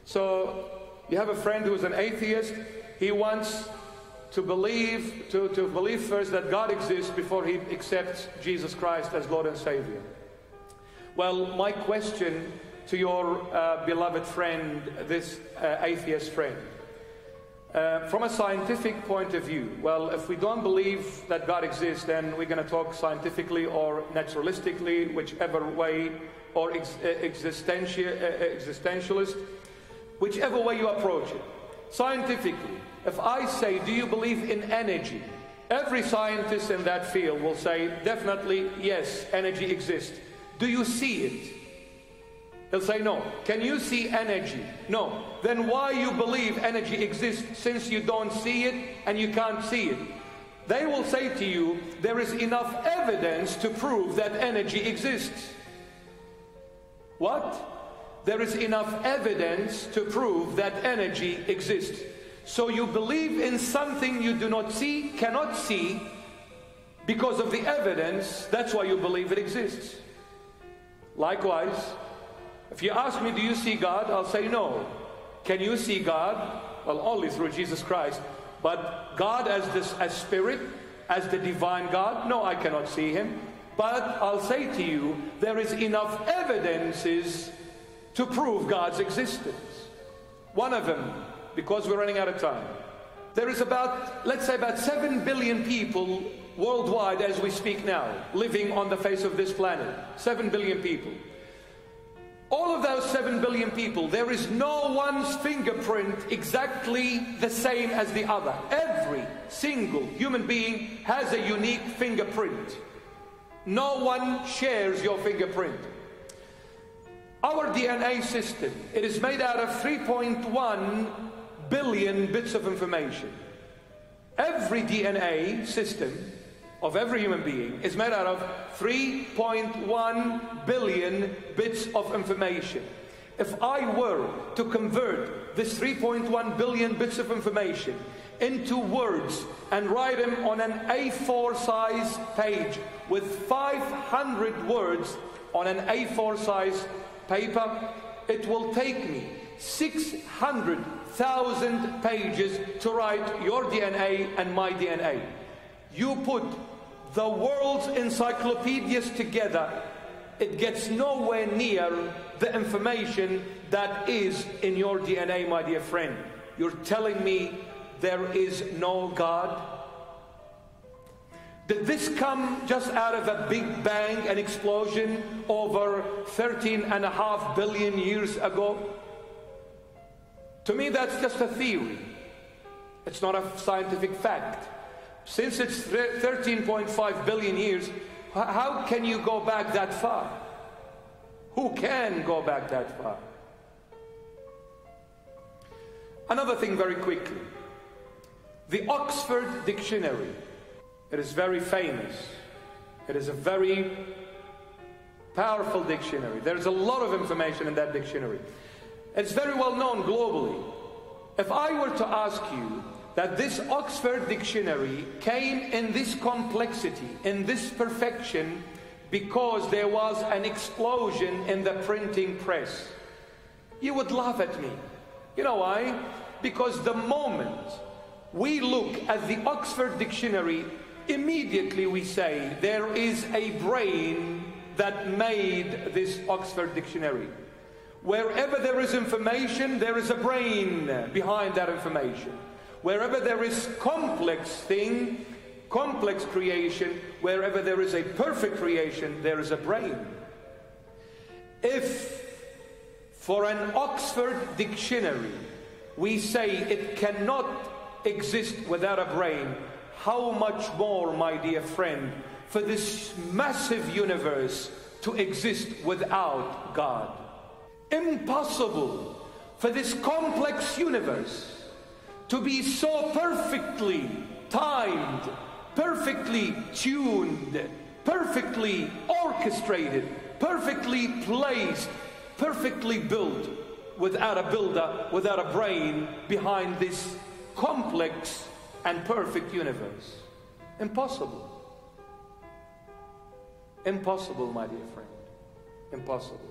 So you have a friend who's an atheist. He wants to believe first that God exists before he accepts Jesus Christ as Lord and Savior. Well, my question to your beloved friend, this atheist friend, from a scientific point of view, well, if we don't believe that God exists, then we're going to talk scientifically or naturalistically, whichever way, or existentialist, whichever way you approach it. Scientifically, if I say, do you believe in energy? Every scientist in that field will say, definitely, yes, energy exists. Do you see it? He'll say, no. Can you see energy? No. Then why you believe energy exists since you don't see it and you can't see it? They will say to you, there is enough evidence to prove that energy exists. What? There is enough evidence to prove that energy exists. So you believe in something you do not see, cannot see, because of the evidence. That's why you believe it exists. Likewise, if you ask me, do you see God? I'll say no. Can you see God? Well, only through Jesus Christ. But God as spirit, as the divine God? No, I cannot see him. But I'll say to you, there is enough evidences to prove God's existence. One of them, because we're running out of time, there is about, let's say about 7 billion people worldwide as we speak now, living on the face of this planet. 7 billion people. All of those 7 billion people, there is no one's fingerprint exactly the same as the other. Every single human being has a unique fingerprint. No one shares your fingerprint. Our DNA system, it is made out of 3.1 billion bits of information. Every DNA system of every human being is made out of 3.1 billion bits of information. If I were to convert this 3.1 billion bits of information into words and write them on an A4 size page with 500 words on an A4 size paper, it will take me 600,000 pages to write your DNA and my DNA. You put the world's encyclopedias together, it gets nowhere near the information that is in your DNA, my dear friend. You're telling me there is no God? Did this come just out of a big bang, an explosion over 13.5 billion years ago? To me, that's just a theory. It's not a scientific fact. Since it's 13.5 billion years, how can you go back that far? Who can go back that far? Another thing very quickly. The Oxford Dictionary. It is very famous. It is a very powerful dictionary. There's a lot of information in that dictionary. It's very well known globally. If I were to ask you that this Oxford Dictionary came in this complexity, in this perfection, because there was an explosion in the printing press, you would laugh at me. You know why? Because the moment we look at the Oxford Dictionary, immediately we say there is a brain that made this Oxford Dictionary. Wherever there is information, there is a brain behind that information. Wherever there is complex thing, complex creation, wherever there is a perfect creation, there is a brain. If for an Oxford Dictionary we say it cannot exist without a brain, how much more, my dear friend, for this massive universe to exist without God? Impossible for this complex universe to be so perfectly timed, perfectly tuned, perfectly orchestrated, perfectly placed, perfectly built, without a builder, without a brain behind this complex and perfect universe. Impossible. Impossible, my dear friend. Impossible.